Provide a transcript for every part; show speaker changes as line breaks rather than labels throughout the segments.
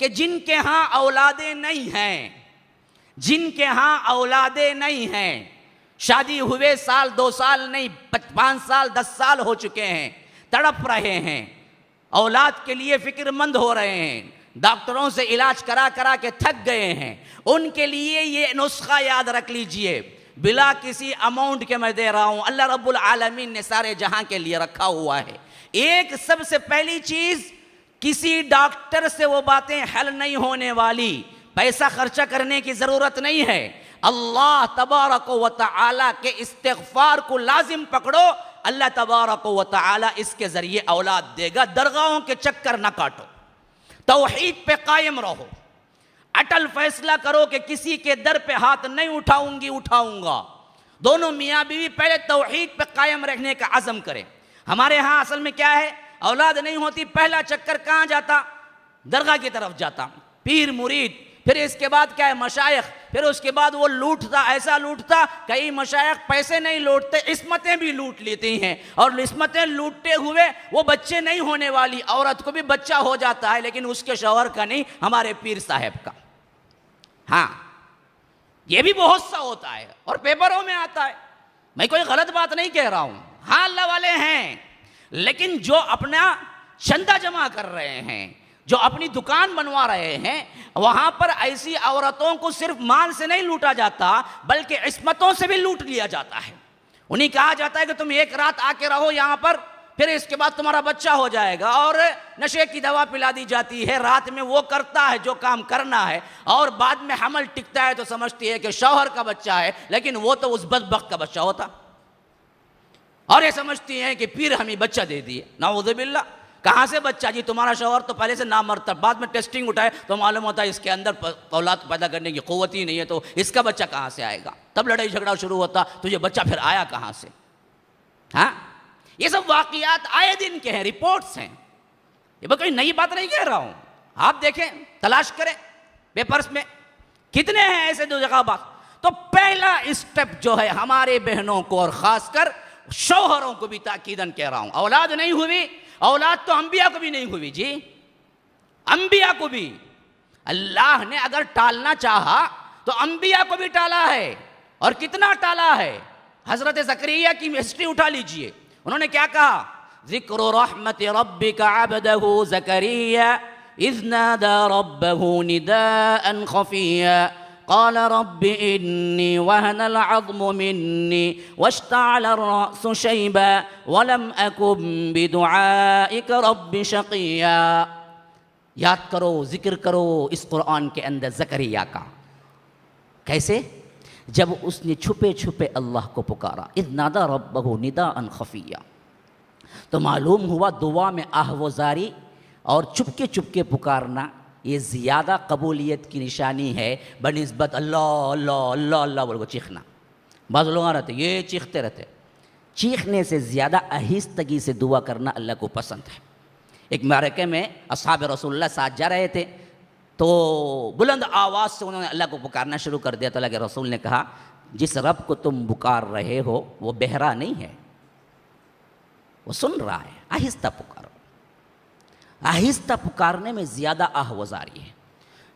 کہ جن کے ہاں اولادیں نہیں ہیں، جن کے ہاں اولادیں نہیں ہیں، شادی ہوئے سال 2 سال نہیں 5 سال 10 سال ہو چکے ہیں، تڑپ رہے ہیں، اولاد کے لیے فکر مند ہو رہے ہیں، ڈاکٹروں سے علاج کرا کرا کے تھک گئے ہیں، ان کے لیے یہ نسخہ یاد رکھ لیجئے، بلا کسی اماؤنٹ کے میں دے رہا ہوں، اللہ رب العالمین نے سارے جہاں کے لیے رکھا ہوا ہے۔ ایک سب سے پہلی چیز، کسی ڈاکٹر سے وہ باتیں حل نہیں ہونے والی، پیسہ خرچہ کرنے کی ضرورت نہیں ہے، اللہ تبارک و تعالی کے استغفار کو لازم پکڑو، اللہ تبارک و تعالی اس کے ذریعے اولاد دے گا۔ درگاہوں کے چکر نہ کاٹو، توحید پہ قائم رہو، اٹل فیصلہ کرو کہ کسی کے در پہ ہاتھ نہیں اٹھاؤں گا۔ دونوں میاں بیوی پہلے توحید پہ قائم رہنے کا عزم کریں۔ ہمارے ہاں اصل میں کیا ہے، اولاد نہیں ہوتی، پہلا چکر کہاں جاتا؟ درگاہ کی طرف جاتا، پیر مرید، پھر اس کے بعد کیا ہے مشائخ، پھر اس کے بعد وہ لوٹتا، ایسا لوٹتا، کئی مشائخ پیسے نہیں لوٹتے، عصمتیں بھی لوٹ لیتی ہیں، اور عصمتیں لوٹتے ہوئے وہ بچے نہیں ہونے والی عورت کو بھی بچہ ہو جاتا ہے، لیکن اس کے شوہر کا نہیں، ہمارے پیر صاحب کا۔ ہاں یہ بھی بہت سا ہوتا ہے اور پیپروں میں آتا ہے، میں کوئی غلط بات نہیں کہہ رہا ہوں، ہاں اللہ والے ہیں، لیکن جو اپنا چندہ جمع کر رہے ہیں، جو اپنی دکان بنوا رہے ہیں، وہاں پر ایسی عورتوں کو صرف مال سے نہیں لوٹا جاتا بلکہ عصمتوں سے بھی لوٹ لیا جاتا ہے۔ انہیں کہا جاتا ہے کہ تم ایک رات آ کے رہو یہاں پر، پھر اس کے بعد تمہارا بچہ ہو جائے گا، اور نشے کی دوا پلا دی جاتی ہے، رات میں وہ کرتا ہے جو کام کرنا ہے، اور بعد میں حمل ٹکتا ہے تو سمجھتی ہے کہ شوہر کا بچہ ہے، لیکن وہ تو اس بدبخت کا بچہ ہوتا، اور یہ سمجھتی ہیں کہ پیر ہمیں بچہ دے دیے، نعوذ باللہ۔ کہاں سے بچہ جی؟ تمہارا شوہر تو پہلے سے نامرتب، بعد میں ٹیسٹنگ اٹھائے تو معلوم ہوتا ہے اس کے اندر اولاد پیدا کرنے کی قوت ہی نہیں ہے، تو اس کا بچہ کہاں سے آئے گا؟ تب لڑائی جھگڑا شروع ہوتا، تو یہ بچہ پھر آیا کہاں سے؟ ہاں یہ سب واقعات آئے دن کے ہیں، رپورٹس ہیں، یہ میں کوئی نئی بات نہیں کہہ رہا ہوں، آپ دیکھیں، تلاش کریں پیپرز میں، کتنے ہیں ایسے دو جگہ بات۔ تو پہلا اسٹیپ جو ہے ہمارے بہنوں کو اور خاص کر شوہروں کو بھی تاکیداً کہہ رہا ہوں، اولاد نہیں ہوئی، اولاد تو انبیاء کو بھی نہیں ہوئی جی، انبیاء کو بھی اللہ نے اگر ٹالنا چاہا تو انبیاء کو بھی ٹالا ہے، اور کتنا ٹالا ہے۔ حضرت زکریا کی ہسٹری اٹھا لیجئے، انہوں نے کیا کہا؟ ذکر رحمت ربک عبدہ زکریا اذ نادى ربه نداء خفيا قال رب إني وهن العظم مني واشتعل الرأس شيبا ولم أكن بدعائك رب شقيا۔ یاد کرو، ذکر کرو اس قرآن کے اندر زکریا کا، کیسے؟ جب اس نے چھپے چھپے اللہ کو پکارا، اذ نادى ربه نداء خفيا، تو معلوم ہوا دعا میں آہوزاری اور چپکے چپکے پکارنا یہ زیادہ قبولیت کی نشانی ہے بنسبت اللہ اللہ اللہ اللہ بول کو چیخنا۔ بعض لوگ رہتے یہ چیختے رہتے، چیخنے سے زیادہ آہستگی سے دعا کرنا اللہ کو پسند ہے۔ ایک معرکے میں اصحاب رسول اللہ ساتھ جا رہے تھے، تو بلند آواز سے انہوں نے اللہ کو پکارنا شروع کر دیا، تو اللہ کے رسول نے کہا جس رب کو تم پکار رہے ہو وہ بہرا نہیں ہے، وہ سن رہا ہے، آہستہ پکارو۔ آہستہ پکارنے میں زیادہ آہوزاری ہے۔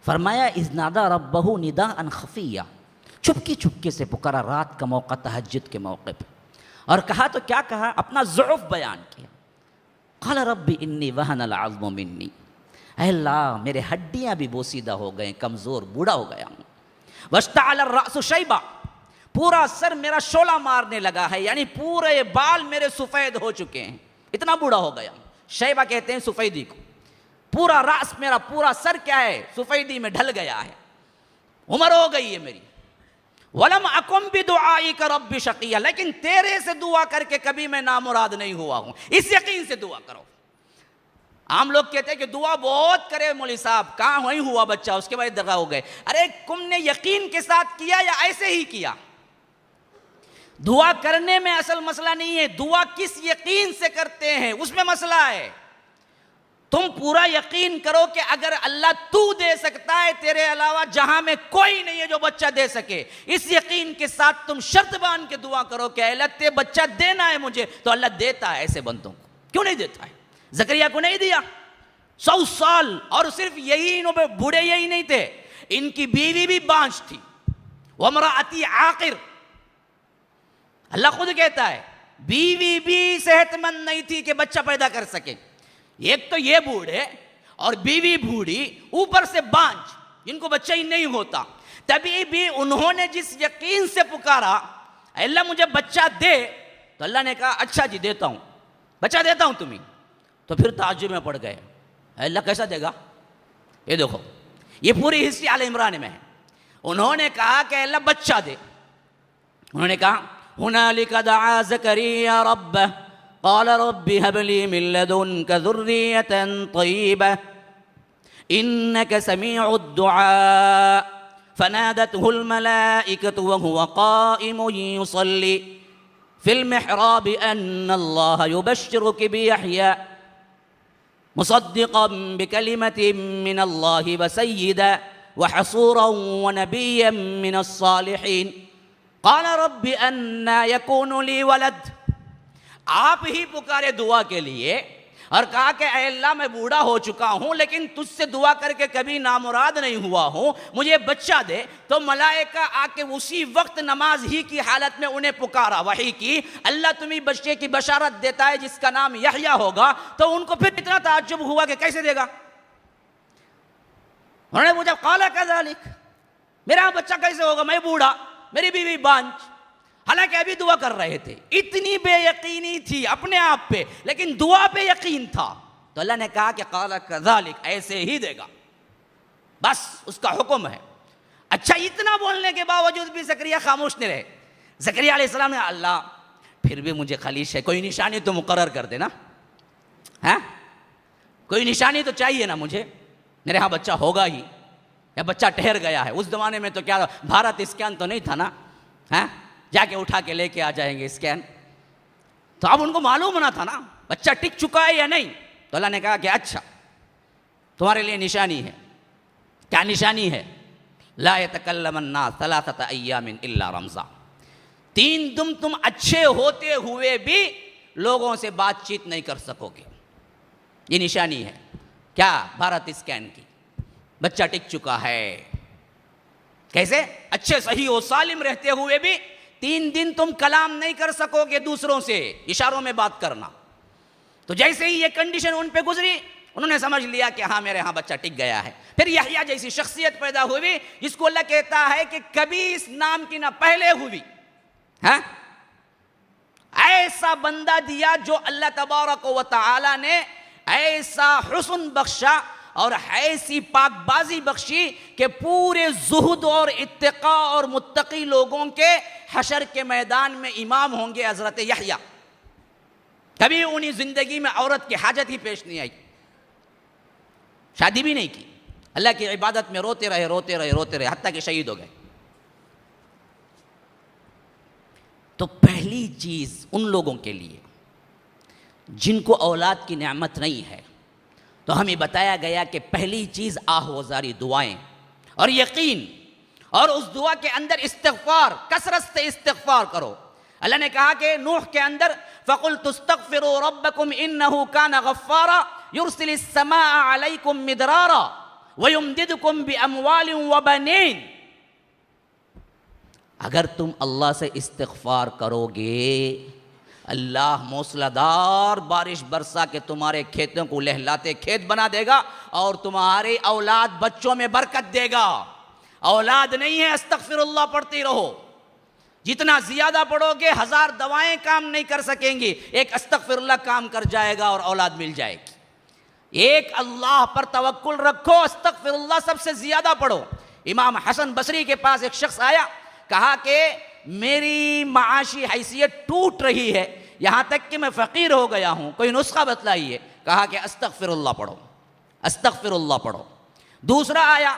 فرمایا اذ نادى ربه نداء خفيا، چپکی چپکے سے پکارا، رات کا موقع، تہجد کے موقع پہ، اور کہا تو کیا کہا؟ اپنا ضعف بیان کیا۔ قال رب انی وہن العظم منی، اے اللہ میرے ہڈیاں بھی بوسیدہ ہو گئے، کمزور بوڑھا ہو گیا ہوں، واشتعل الرأس شیبا، پورا سر میرا شعلہ مارنے لگا ہے، یعنی پورے بال میرے سفید ہو چکے ہیں، اتنا بوڑھا ہو گیا ہوں۔ شیبہ کہتے ہیں سفیدی کو، پورا راس میرا پورا سر کیا ہے؟ سفیدی میں ڈھل گیا ہے، عمر ہو گئی ہے میری۔ وَلَمْ أَكُمْ بِدُعَائِكَ رَبِّ شَقِيًّا، لیکن تیرے سے دعا کر کے کبھی میں نامراد نہیں ہوا ہوں، اس یقین سے دعا کرو۔ عام لوگ کہتے ہیں کہ دعا بہت کرے مولوی صاحب، کہاں وہیں ہوا بچہ، اس کے بعد درگاہ ہو گئے۔ ارے تم نے یقین کے ساتھ کیا یا ایسے ہی کیا؟ دعا کرنے میں اصل مسئلہ نہیں ہے، دعا کس یقین سے کرتے ہیں اس میں مسئلہ ہے۔ تم پورا یقین کرو کہ اگر اللہ تو دے سکتا ہے، تیرے علاوہ جہاں میں کوئی نہیں ہے جو بچہ دے سکے، اس یقین کے ساتھ تم شرط باندھ کے دعا کرو کہ اللہ تے بچہ دینا ہے مجھے، تو اللہ دیتا ہے ایسے بندوں کو۔ کیوں نہیں دیتا ہے؟ زکریا کو نہیں دیا، 100 سال. اور صرف یہی انہوں پہ بوڑھے یہی نہیں تھے, ان کی بیوی بھی بانجھ تھی. وامرأتی عاقر, اللہ خود کہتا ہے بیوی بھی صحت مند نہیں تھی کہ بچہ پیدا کر سکے. ایک تو یہ بوڑھے اور بیوی بوڑھی, اوپر سے بانجھ, جن کو بچہ ہی نہیں ہوتا. تبھی بھی انہوں نے جس یقین سے پکارا اے اللہ مجھے بچہ دے, تو اللہ نے کہا اچھا جی دیتا ہوں, بچہ دیتا ہوں تمہیں. تو پھر تعجب میں پڑ گئے, اے اللہ کیسا دے گا؟ یہ دیکھو یہ پوری ہسٹری آل عمران میں ہے. انہوں نے کہا کہ اللہ بچہ دے. انہوں نے کہا هنالك دعا زكريا ربه قال رب هب لي من لدنك ذرية طيبة إنك سميع الدعاء فنادته الملائكة وهو قائم يصلي في المحراب أن الله يبشرك بيحيى مصدقا بكلمة من الله وسيدا وحصورا ونبيا من الصالحين قال رب انا يكون لي ولد. آپ ہی پکارے دعا کے لیے اور کہا کہ اے اللہ میں بوڑھا ہو چکا ہوں لیکن تجھ سے دعا کر کے کبھی نامراد نہیں ہوا ہوں, مجھے بچہ دے. تو ملائکہ آ کے اسی وقت نماز ہی کی حالت میں انہیں پکارا, وحی کی, اللہ تمہیں بچے کی بشارت دیتا ہے جس کا نام یحییٰ ہوگا. تو ان کو پھر اتنا تعجب ہوا کہ کیسے دے گا. انہوں نے پوچھا قال کذالک, میرا بچہ کیسے ہوگا, میں بوڑھا, میری بیوی بانجھ. حالانکہ ابھی دعا کر رہے تھے, اتنی بے یقینی تھی اپنے آپ پہ لیکن دعا پہ یقین تھا. تو اللہ نے کہا کہ قال کذالک, ایسے ہی دے گا, بس اس کا حکم ہے. اچھا اتنا بولنے کے باوجود بھی زکریا خاموش نہیں رہے. زکریا علیہ السلام نے اللہ پھر بھی مجھے خلیش ہے, کوئی نشانی تو مقرر کر دینا, ہاں کوئی نشانی تو چاہیے نا مجھے, میرے ہاں بچہ ہوگا ہی یا بچہ ٹھہر گیا ہے. اس زمانے میں تو کیا بھارت اسکین تو نہیں تھا نا, ہاں جا کے اٹھا کے لے کے آ جائیں گے اسکین. تو اب ان کو معلوم ہونا تھا نا بچہ ٹک چکا ہے یا نہیں. تو اللہ نے کہا کہ اچھا تمہارے لیے نشانی ہے. کیا نشانی ہے؟ لا يتکلم الناس 3 ایام الا رمزا, 3 دن تم اچھے ہوتے ہوئے بھی لوگوں سے بات چیت نہیں کر سکو گے. یہ نشانی ہے. کیا؟ بھارت اسکین کی. بچہ ٹک چکا ہے. کیسے؟ اچھے صحیح و سالم رہتے ہوئے بھی 3 دن تم کلام نہیں کر سکو گے دوسروں سے, اشاروں میں بات کرنا. تو جیسے ہی یہ کنڈیشن ان پہ گزری انہوں نے سمجھ لیا کہ ہاں میرے ہاں بچہ ٹک گیا ہے. پھر یحییٰ جیسی شخصیت پیدا ہوئی جس کو اللہ کہتا ہے کہ کبھی اس نام کی نہ پہلے ہوئی. ہاں ایسا بندہ دیا جو اللہ تبارک و تعالی نے ایسا حسن بخشا اور ایسی پاک بازی بخشی کہ پورے زہد اور اتقاء اور متقی لوگوں کے حشر کے میدان میں امام ہوں گے حضرت یحییٰ. کبھی انہیں زندگی میں عورت کی حاجت ہی پیش نہیں آئی, شادی بھی نہیں کی, اللہ کی عبادت میں روتے رہے حتیٰ کہ شہید ہو گئے. تو پہلی چیز ان لوگوں کے لیے جن کو اولاد کی نعمت نہیں ہے, تو ہمیں بتایا گیا کہ پہلی چیز آہوازاری دعائیں اور یقین, اور اس دعا کے اندر استغفار, کثرت سے استغفار کرو. اللہ نے کہا کہ نوح کے اندر فَقُلْتُ اسْتَغْفِرُوا رَبَّكُمْ إِنَّهُ كَانَ غَفَّارًا يُرْسِلِ السَّمَاءَ عَلَيْكُمْ مِدْرَارًا وَيُمْدِدْكُمْ بِأَمْوَالٍ وَبَنِينَ. اگر تم اللہ سے استغفار کرو گے, اللہ موسلادھار بارش برسا کے تمہارے کھیتوں کو لہلاتے کھیت بنا دے گا اور تمہارے اولاد بچوں میں برکت دے گا. اولاد نہیں ہے استغفر اللہ پڑھتی رہو, جتنا زیادہ پڑھو گے 1000 دوائیں کام نہیں کر سکیں گی, ایک استغفر اللہ کام کر جائے گا اور اولاد مل جائے گی. ایک اللہ پر توکل رکھو, استغفر اللہ سب سے زیادہ پڑھو. امام حسن بصری کے پاس ایک شخص آیا, کہا کہ میری معاشی حیثیت ٹوٹ رہی ہے, یہاں تک کہ میں فقیر ہو گیا ہوں, کوئی نسخہ بتلائیے. کہا کہ استغفر اللہ پڑھو, استغفر اللہ پڑھو. دوسرا آیا,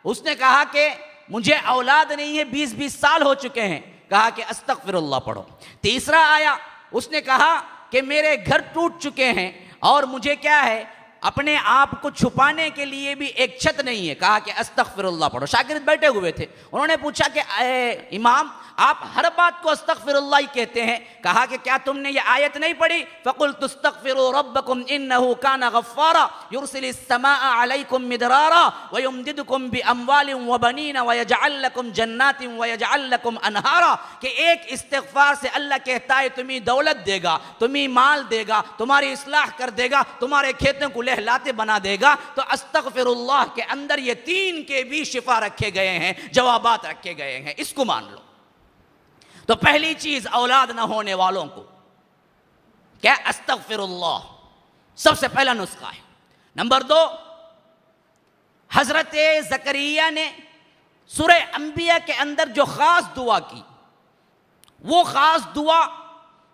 اس نے کہا کہ مجھے اولاد نہیں ہے, 20 سال ہو چکے ہیں. کہا کہ استغفر اللہ پڑھو. تیسرا آیا, اس نے کہا کہ میرے گھر ٹوٹ چکے ہیں اور مجھے کیا ہے اپنے آپ کو چھپانے کے لیے بھی ایک چھت نہیں ہے. کہا کہ استغفر اللہ پڑھو. شاگرد بیٹھے ہوئے تھے, انہوں نے پوچھا کہ اے امام آپ ہر بات کو استغفر اللہ ہی کہتے ہیں. کہا کہ کیا تم نے یہ آیت نہیں پڑھی؟ فَقُلْتُ اسْتَغْفِرُوا رَبَّكُمْ إِنَّهُ كَانَ غَفَّارًا يُرْسِلِ السَّمَاءَ عَلَيْكُمْ مِدْرَارًا وَيُمْدِدْكُمْ بِأَمْوَالٍ وَبَنِينَ وَيَجْعَلْ لَكُمْ جَنَّاتٍ وَيَجْعَلْ لَكُمْ أَنْهَارًا. کہ ایک استغفار سے اللہ کہتا ہے تمہیں دولت دے گا, تمہیں مال دے گا, تمہاری اصلاح کر دے گا, تمہارے کھیتوں کو لہلاتے بنا دے گا. تو استغفر اللہ کے اندر یہ تین کے بھی شفا رکھے گئے ہیں, جوابات رکھے گئے ہیں. اس کو مان لو. تو پہلی چیز اولاد نہ ہونے والوں کو کیا؟ استغفر اللہ سب سے پہلا نسخہ ہے. نمبر 2, حضرت زکریا نے سورہ انبیاء کے اندر جو خاص دعا کی, وہ خاص دعا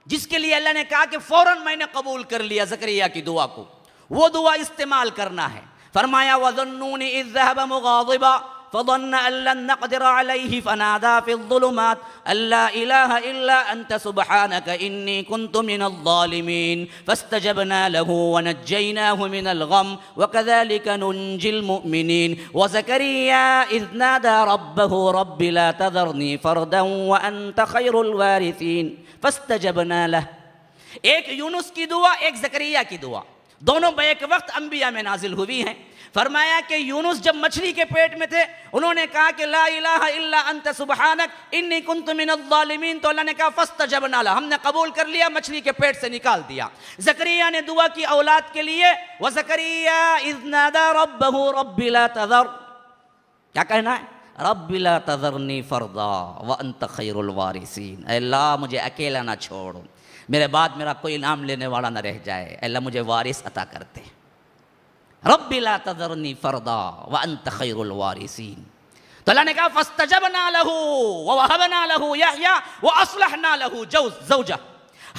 جس کے لیے اللہ نے کہا کہ فوراً میں نے قبول کر لیا زکریا کی دعا کو, وہ دعا استعمال کرنا ہے. فرمایا وَظَنُّونِ إِذْ ذَهَبَ مُغَاضِبًا فَظَنَّ أَن لَّن نَّقْدِرَ عَلَيْهِ فَنَادَىٰ فِي الظُّلُمَاتِ أَن لَّا إِلَٰهَ إِلَّا أَنتَ سُبْحَانَكَ إِنِّي كُنتُ مِنَ الظَّالِمِينَ فَاسْتَجَبْنَا لَهُ وَنَجَّيْنَاهُ مِنَ الْغَمِّ وَكَذَٰلِكَ نُنجِي الْمُؤْمِنِينَ وَزَكَرِيَّا إِذْ نَادَىٰ رَبَّهُ رَبِّ لَا تَذَرْنِي فَرْدًا وَأَنتَ خَيْرُ الْوَارِثِينَ فَاسْتَجَبْنَا لَهُ. ایک یونس کی دعا, ایک زکریا کی دعا, دونوں بیک وقت انبیاء میں نازل ہوئی ہیں. فرمایا کہ یونس جب مچھلی کے پیٹ میں تھے انہوں نے کہا کہ لا الہ الا انت سبحانک انی کنت من الظالمین, تو اللہ نے کہا فاستجبنا لہ, ہم نے قبول کر لیا, مچھلی کے پیٹ سے نکال دیا. زکریا نے دعا کی اولاد کے لیے, وزکریا اذ نادى ربہ رب لا تذر, کیا کہنا ہے؟ رب لا تذرنی فردا وانت خیر الوارثین. اے اللہ مجھے اکیلا نہ چھوڑ, میرے بعد میرا کوئی نام لینے والا نہ رہ جائے, اے اللہ مجھے وارث عطا کرتے. رب لا تذرنی فردا وانت خیر الوارثین. تو اللہ نے کہا فاستجبنا لہ ووہبنا لہ یحییٰ واصلحنا لہ زوجہ,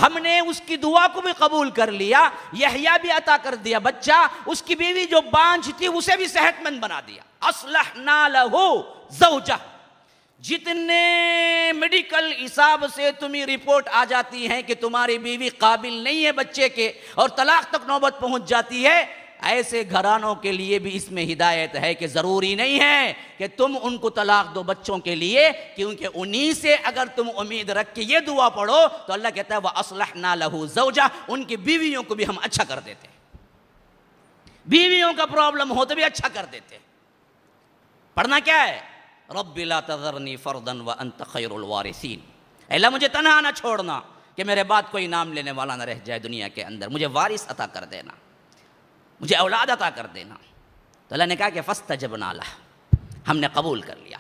ہم نے اس کی دعا کو بھی قبول کر لیا, یحییٰ بھی عطا کر دیا بچہ, اس کی بیوی جو بانجھ تھی اسے بھی صحت مند بنا دیا. اصلحنا لہ زوجہ. جتنے میڈیکل حساب سے تمہیں رپورٹ آ جاتی ہیں کہ تمہاری بیوی قابل نہیں ہے بچے کے اور طلاق تک نوبت پہنچ جاتی ہے, ایسے گھرانوں کے لیے بھی اس میں ہدایت ہے کہ ضروری نہیں ہے کہ تم ان کو طلاق دو بچوں کے لیے, کیونکہ انہی سے اگر تم امید رکھ کے یہ دعا پڑھو تو اللہ کہتا ہے وَأَصْلَحْنَا لَهُ زَوْجَةً, ان کی بیویوں کو بھی ہم اچھا کر دیتے, بیویوں کا پرابلم ہو تو بھی اچھا کر دیتے. پڑھنا کیا ہے؟ رب لا تذرنی فردا وانت خیر الوارثین. اللہ مجھے تنہا نہ چھوڑنا کہ میرے بعد کوئی نام لینے والا نہ رہ جائے دنیا کے اندر, مجھے وارث عطا کر دینا, مجھے اولاد عطا کر دینا. تو اللہ نے کہا کہ فاستجبنا لہ, ہم نے قبول کر لیا.